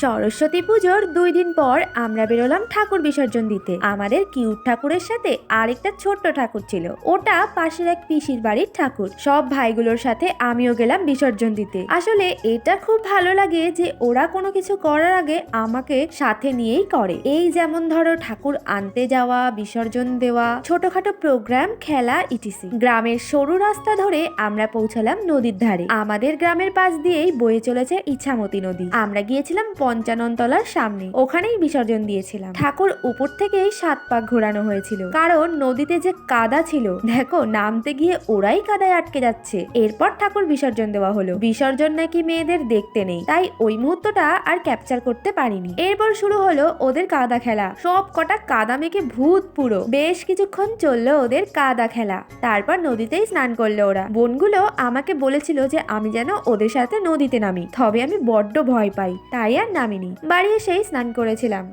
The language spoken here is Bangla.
সরস্বতী পুজোর 2 দিন পর আমরা বেরোলাম ঠাকুর বিসর্জন দিতে। আমাদের কিউট ঠাকুরের সাথে আরেকটা ছোট্ট ঠাকুর ছিল, ওটা পাশের এক পিসির বাড়ির ঠাকুর। সব ভাইগুলোর সাথে আমিও গেলাম বিসর্জন দিতে। আসলে এটা খুব ভালো লাগে যে ওরা কোনো কিছু করার আগে আমাকে সাথে নিয়েই করে। এই যেমন ধরো ঠাকুর আনতে যাওয়া, বিসর্জন দেওয়া, ছোটখাটো প্রোগ্রাম, খেলা ইটিসি। গ্রামের সরু রাস্তা ধরে আমরা পৌঁছালাম নদীর ধারে। আমাদের গ্রামের পাশ দিয়েই বয়ে চলেছে ইছামতি নদী। আমরা গিয়েছিলাম পঞ্চানন তলার সামনে, ওখানেই বিসর্জন দিয়েছিলাম। ঠাকুর উপর থেকেই 7 পাক ঘোরানো হয়েছিল, কারণ নদীতে যে কাদা ছিল, দেখো নামতে গিয়ে ওরাই কাদায় আটকে যাচ্ছে। এরপর ঠাকুর বিসর্জন দেওয়া হলো। বিসর্জন নাকি মেয়েদের দেখতে নেই, তাই ওই মুহূর্তটা আর ক্যাপচার করতে পারিনি। এরপর শুরু হলো ওদের কাদা খেলা। সব কটা কাদা মেখে ভূত পুরো। বেশ কিছুক্ষণ চললো ওদের কাদা খেলা, তারপর নদীতেই স্নান করলো ওরা। বোনগুলো আমাকে বলেছিল যে আমি যেন ওদের সাথে নদীতে নামি, তবে আমি বড্ড ভয় পাই, তাই আর নামিনি। বাড়ি এসেই স্নান করেছিলাম।